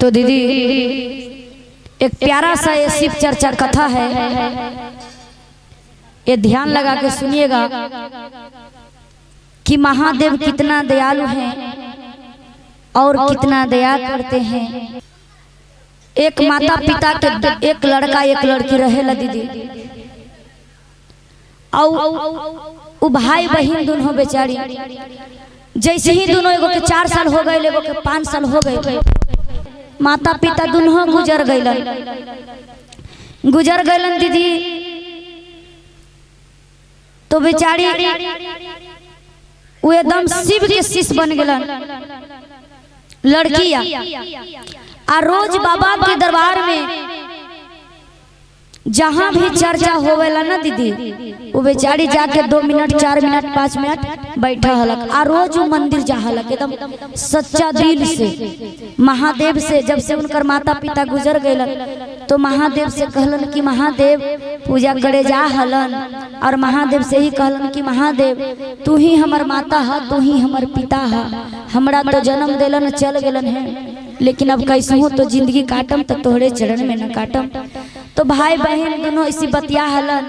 तो दीदी एक प्यारा सा ये शिव चर्चा कथा है, ये ध्यान लगा के सुनिएगा कि महादेव कितना दयालु हैं और कितना दया करते हैं। एक माता पिता के एक लड़का एक लड़की रहेला दीदी, और भाई बहन दोनों बेचारी, जैसे ही दोनों एगो के 4 साल हो गए, एगो के 5 साल हो गए, माता पिता दोनों गुजर गइलन दीदी। तो बेचारी वो एकदम शिव के शिष्य बन गइलन लड़किया, आ रोज बाबा के दरबार में जहाँ भी चर्चा होवेला ना दीदी, वो बेचारी जाके 2 मिनट 4 मिनट 5 मिनट बैठा हलक, आ रोज वो मंदिर जा हलक एकदम सच्चा दिल से। महादेव से जब से उनकर माता पिता गुजर गए तो महादेव से कहलन कि महादेव पूजा करे जा हलन, और महादेव से ही कहलन कि महादेव तू ही हमर माता है, तू ही हमर पिता है, हमरा तो जन्म दिलन चल गलन है, लेकिन अब कैसे हो तो जिंदगी काटम तो तोहरे चरण में न काटम। तो भाई बहन दोनों इसी बतिया हलन,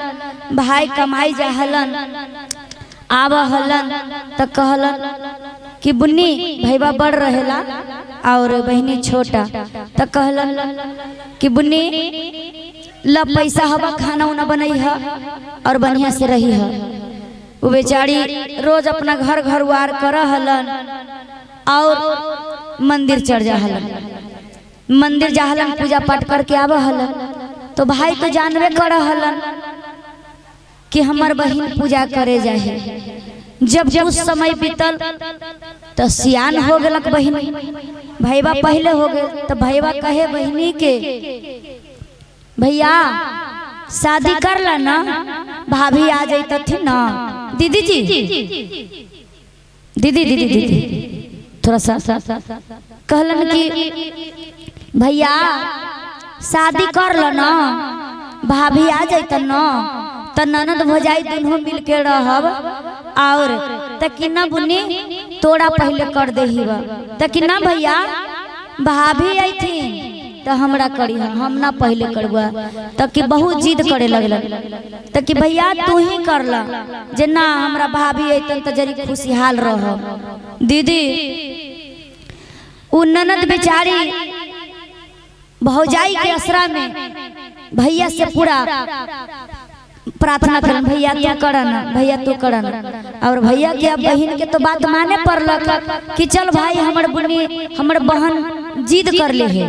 भाई कमाई जा हलन, आव हलन तो कहलन कि बुन्नी भैया बड़ रहेला और बहनी छोटा, तो कहलन कि बुन्नी ला पैसा हवा खाना उना बनई है और बढ़िया से रही है। वो बेचारी रोज अपना घर घर वार कर हलन और मंदिर चढ़ जा हलन, मंदिर जा हलन पूजा पाठ करके आव हलन। तो भाई तो जानवे कर हलन कि हमार बहन पूजा करे जाए। जब उस समय बीतल तो सियान हो गलक बहनी, भैया पहले हो गए, तो भैया कहे बहनी के भैया शादी कर ला ना, भाभी आ जाती थी ना। दीदी जी दीदी दीदी दीदी थोड़ा सा कहलन कि भैया शादी कर लो ना, भाभी आ जाता ना, तो ननद भौजाई दोनों मिल के रहब, और तक ना बुनी तोड़ा पहले कर दे ही तक ना भैया भाभी आई थी तो हमरा करी, हम ना पहले करबा। तक कि बहुत जिद करे लगलन, तक कि भैया तू ही कर ला, जे ना हमरा भाभी अतन तो जरी खुशहाल रह। दीदी उ ननद बेचारी भौजाई के असरा में भैया से पूरा प्रार्थना करन, भैया तू करना, भैया तू करना, और भैया के अब बहन के तो बात माने पड़लक कि चल भाई हमर बुनी हमर बहन जिद कर ले है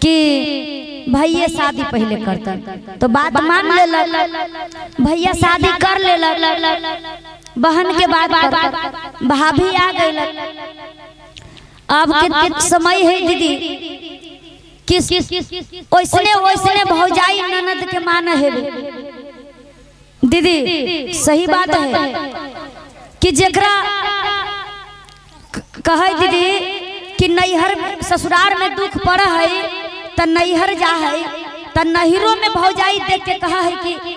कि भैया शादी पहले करता, तो बात मान लेलक, भैया शादी कर लेलक, बहन के बाद भाभी आ गई। अब के समय है दीदी किस ओइसने ओइसने भौजाई ननद के मान है दीदी। सही बात है कि जेकरा कहे दीदी कि नैहर ससुराल में दुख पड़ है तो नैहर जा है, तो नैहरों में भौजाई देख के कहा है कि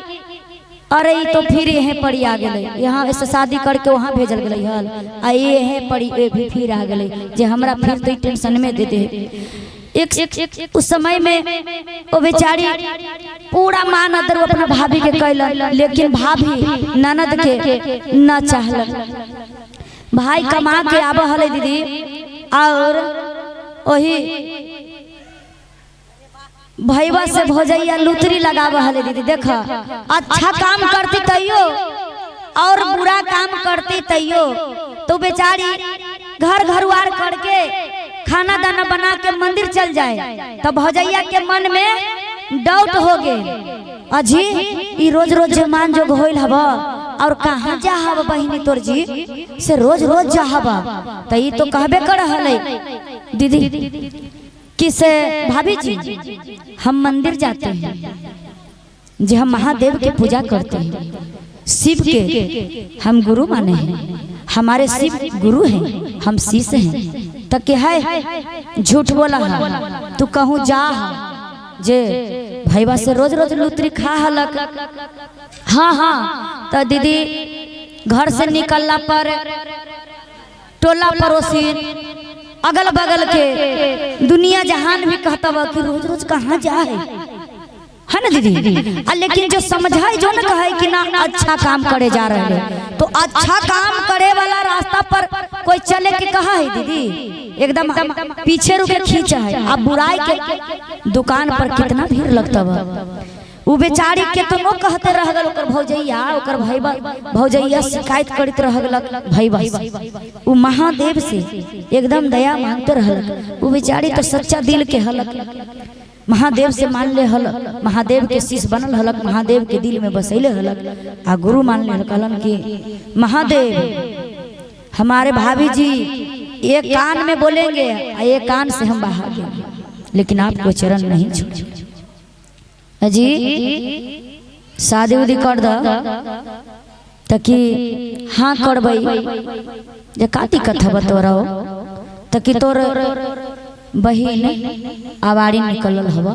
अरे तो फिर यहीं पड़ी आ गई, यहाँ ऐसे शादी करके वहाँ भेजल गई हल, आ ये पड़ी भी फिर आ गई, जे हमरा फिर तो टेंशन में दे दे। एक उस समय में वो बेचारी पूरा मान अदर अपना भाभी के कैलन, लेकिन भाभी ननद के न चाहलन। भाई कमा के आब हले दीदी, और वही भैया से भौजैया लुतरी लगाव हले दीदी। देखा अच्छा काम करती तैयो और बुरा काम करती तैयो, तो बेचारी घर घरवार करके खाना दाना बना के मंदिर चल जाए, तब भौजैया के मन में डाउट हो गए, अजी ई रोज रोज मान जोग होइल हवा और कहाँ जा हवा बहिनी तोर जी से रोज रोज जा हवा, तो ई तो कहबे कर हले दीदी किसे भाभी जी हम मंदिर जाते हैं, जी हम महादेव की पूजा करते हैं, शिव के हम गुरु माने हैं, हमारे शिव गुरु हैं, हम शिष्य हैं। तक के है झूठ बोला है, तू कहूँ जा जे भैया से रोज रोज लुतरी खा हलक। हाँ हाँ, तो दीदी घर से निकलला पर टोला पड़ोसी अगल बगल के दुनिया जहान भी कहता बा कि रोज रोज कहाँ जाए, है ना दीदी। लेकिन जो समझाए जो ना कहे कि ना अच्छा काम करे जा रहे हैं, तो अच्छा काम करे वाला रास्ता पर कोई चले के कहा है दीदी, एकदम पीछे रुके खींचा है। अब बुराई के दुकान पर कितना भीड़ लगता बा, वो बेचारी के तो नो कहते रह गल, ओकर भौजैया ओकर भाईबा भौजैया शिकायत करते रह गल भाईबा। वो महादेव से एकदम दया मांगते रहल, वो बेचारी तो सच्चा दिल के हलक, महादेव से मान ले हल, महादेव के शिष्य बनल हलक, महादेव के दिल में बसैले हलक। आ गुरु मान ले कहलन कि महादेव हमारे भाभी जी एक कान में बोलेंगे एक कान से हम बाहर देंगे, लेकिन आपको चरण नहीं छोड़ेंगे। जी शादी उदी कर द तकि हाँ करबई जे का दिक्कत है तोरा तकि तोर बहिन आवारी निकलल हवा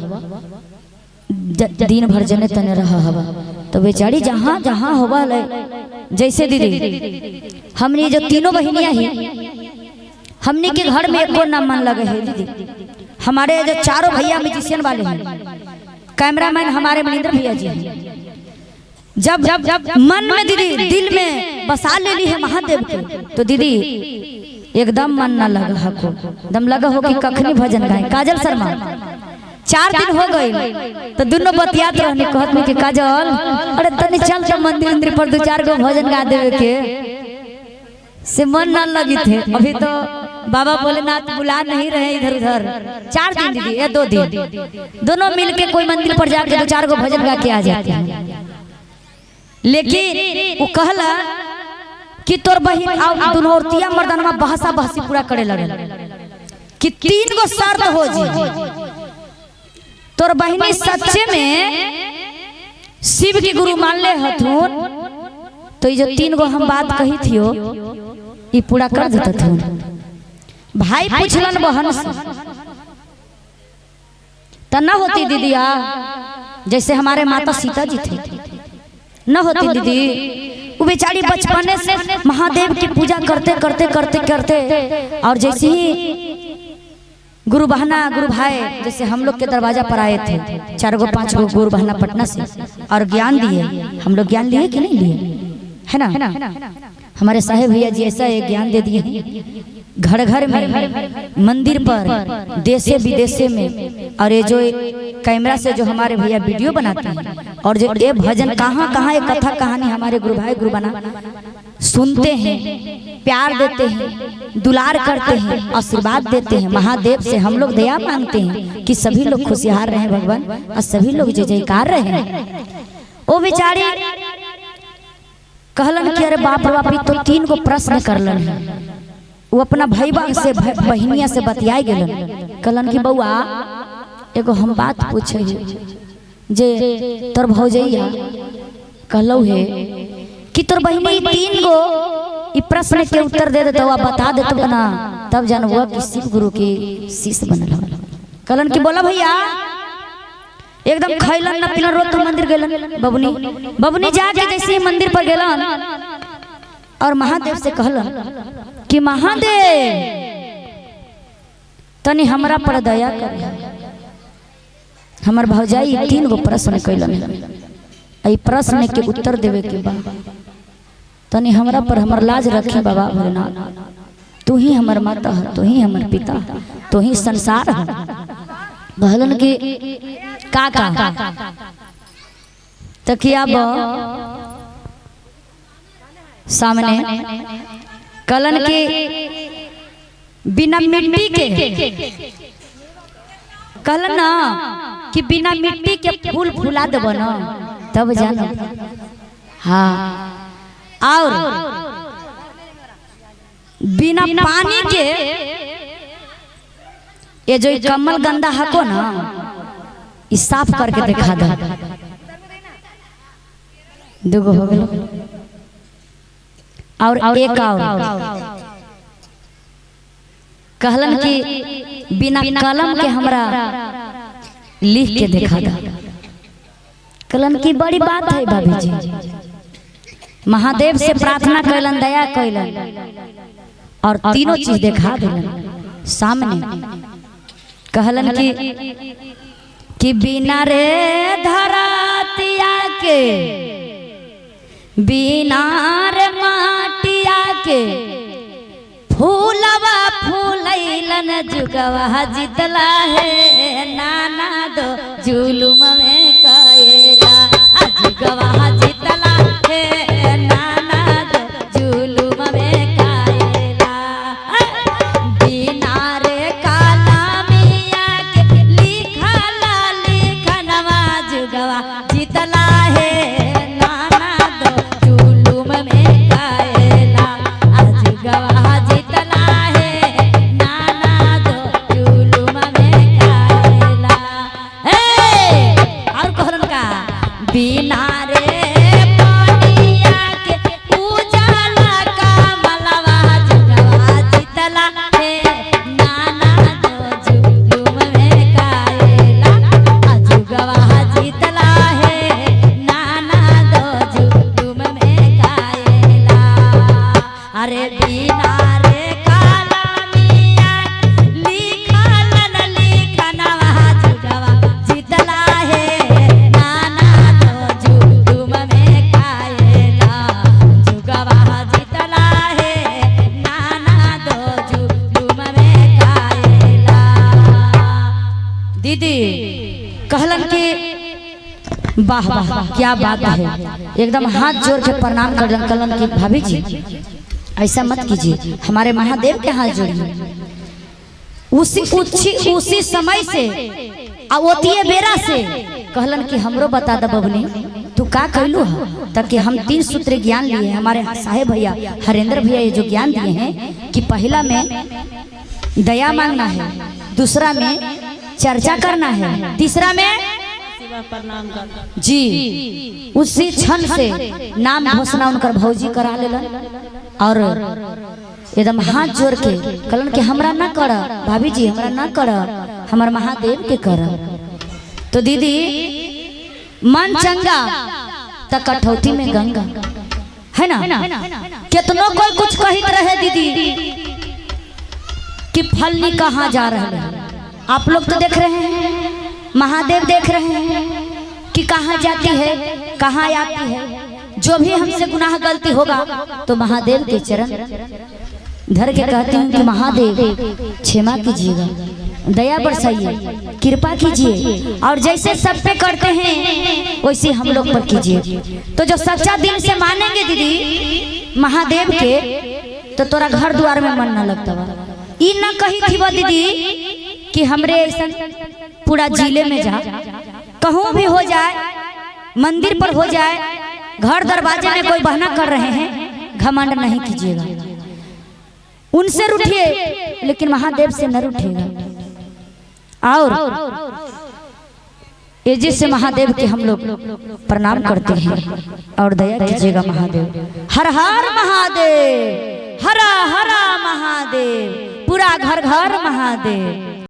दिन भर जने तने रहा हवा, तो बेचारी जहाँ जहाँ होवा ले। जैसे दीदी हमने जो तीनों बहनियां हैं, हमने के घर में एको ना मन लगे है दीदी। हमारे जो चारों भैया म्यूजिशियन वाले हैं, कैमरामैन हमारे मनिंदर भैया जी हैं, जब जब जब मन में दीदी दिल में बसा ले ली है महादेव के, तो दीदी एकदम मन ना लगा हको, दम लगा हो कि कखनी भजन गाए। काजल शर्मा 4 दिन हो गए तो दोनों बतियात रहने कहत में कि काजल अरे तनी चल तो मंदिर मंदिर पर 2-4 गो भजन गा देवे के, से मन ना लगी थे। अभी तो बाबा भोलेनाथ बुला नहीं रहे इधर उधर। 4 दिन दीदी या 2 दिन दोनों मिलके कोई मंदिर पर जाके 2-4 गो भजन गा के आ जाते हैं। लेकिन वो कहला कि तोर बहिन आओ दोनों औरतिया मर्दानमा बहसा बहसी पूरा करे लगे कि 3 गो शर्त हो जी, तोर बहिनी सच्चे में शिव की गुरु मान ले हथुन, तो ये जो 3 गो हम बात कही थी ये पूरा कर देता था। भाई पूछलन बहन से तो न होती दीदिया, जैसे हमारे माता सीता जी थे न होती दीदी। वो बेचारी बचपने से महादेव की पूजा करते करते करते करते और जैसे ही गुरु बहना गुरु भाई जैसे हम लोग के दरवाजा पर आए थे 4 गो 5 गो गुरु बहना पटना से और ज्ञान दिए। हम लोग ज्ञान लिए कि नहीं लिए, है ना। हमारे साहेब भैया जी ऐसा एक ज्ञान दे दिए, घर घर में मंदिर पर देशे विदेशे में, और ये जो कैमरा से जो हमारे भैया वीडियो बनाते हैं और जो ये भजन कहाँ कहाँ ये कथा कहानी हमारे गुरु भाई गुरु बना सुनते हैं, प्यार देते हैं, दुलार करते हैं, आशीर्वाद देते हैं। महादेव से हम लोग दया मांगते हैं कि सभी लोग खुशहाल रहे भगवान, और सभी लोग जय जयकार रहे। वो बेचारी कहलन कि अरे बाप रे बाप, तो 3 गो प्रश्न करलन है। वो अपना भाईबा से बहनिया से बतियाई गेलन, कहलन कि बउआ एगो हम बात पूछे जे तोर भौजैया कहलौ है कि तोर बहनी 3 गो इ प्रश्न के उत्तर दे देतो, बता देतो ना, तब जानबो कि शिव गुरु के शिष्य बनल। कहलन कि बोला भैया, एकदम खैलन न पिलन, रोज तो मंदिर गेलन। बबुनी जाके जैसे ही मंदिर पर गेलन और महादेव से कहलन कि महादेव तनी हमरा पर दया कर, हमर भौजाई 3 गो प्रश्न कैलन, ई प्रश्न के उत्तर देवे के बा, तनी हमरा पर हमर लाज रखी बाबा भोलेनाथ। तू ही हमर माता है, तू ही हमर पिता, तू ही संसार है। कहलन कि का तकिया सामने कहलन कि बिना मिट्टी के, कहलन ना कि बिना मिट्टी के फूल फुला देबो ना तब जानो। हाँ, और बिना पानी के ये जो कमल गंदा हको ना ये साफ करके दिखा दो। दुगो हो गए और एक और कहलन कि बिना कलम के हमरा लिख के दिखा दो। कहलन की बड़ी बात है भाभी जी। महादेव से प्रार्थना कैलन, दया कैलन और तीनों चीज दिखा दिलन। सामने कहलन कि बिना रे धरातिया के बिना रे माटिया के फूलवा फूलैलन जुगवा जितला है नाना दो जुलुम में कएला जुगवा जितला है नाना दो जुलुम में कएला बिना रे काला मिया के लिखला लिखनवा जुगवा जितला है नाना दो जुलुम में कएला जुगवा बिना रे पानिया के उजाला का मलवा जुगवा जितला है नाना दो जुलुम में कएला जुगवा जितला है नाना दो जुलुम में कएला अरे बिना रे काला मिया लिखलन लिखनवा जुगवा जितला है दीदी कहलन कि वाह वाह क्या बात है, एकदम हाथ जोड़ के प्रणाम कर कहलन कि भाभी जी ऐसा मत कीजिए, हमारे महादेव के हाथ जोड़िए। उसी समय से आवतिये बेरा से कहलन कि हमरो बता द बबनी तू का कहलू है, ताकि हम 3 सूत्र ज्ञान लिए हमारे साहेब भैया हरेंद्र भैया ये जो ज्ञान दिए हैं कि पहला में दया मांगना है, दूसरा में चर्चा करना है, तीसरा में प्रणाम करना जी। उसी क्षण से नाम घोषणा उनकर भौजी करा लेलन और एकदम हाथ जोड़ के कहलन कि हमरा ना कर भाभी जी, हमरा ना कर, हमार महादेव के कर। तो दीदी मन चंगा त कठौती में गंगा है ना, कितनों कोई कुछ कहित रहे दीदी कि फलनी कहाँ जा रहे हैं, आप लोग तो देख रहे हैं, महादेव देख रहे हैं कि कहाँ जाती है कहाँ आती है। जो भी हमसे गुनाह गलती होगा तो महादेव के चरण धर के कहती हूँ कि महादेव क्षमा कीजिएगा, दया बरसाइए, कृपा कीजिए, और जैसे सब पे करते हैं वैसे हम लोग पर कीजिए। तो जो सच्चा दिल से मानेंगे दीदी महादेव के तो तोरा घर द्वार में मन न लगता। ई न कही थी वो दीदी कि हमरे ऐसा पूरा जिले में जा कहूँ भी हो जाए, मंदिर पर हो जाए, घर दरवाजे में कोई बहाना कर रहे हैं, घमंड नहीं कीजिएगा। उनसे रूठिए लेकिन महादेव से न रूठिएगा। और ये जिससे महादेव के हम लोग प्रणाम करते हैं और दया कीजिएगा महादेव। हर हर महादेव, हरा हरा महादेव, पूरा घर घर महादेव।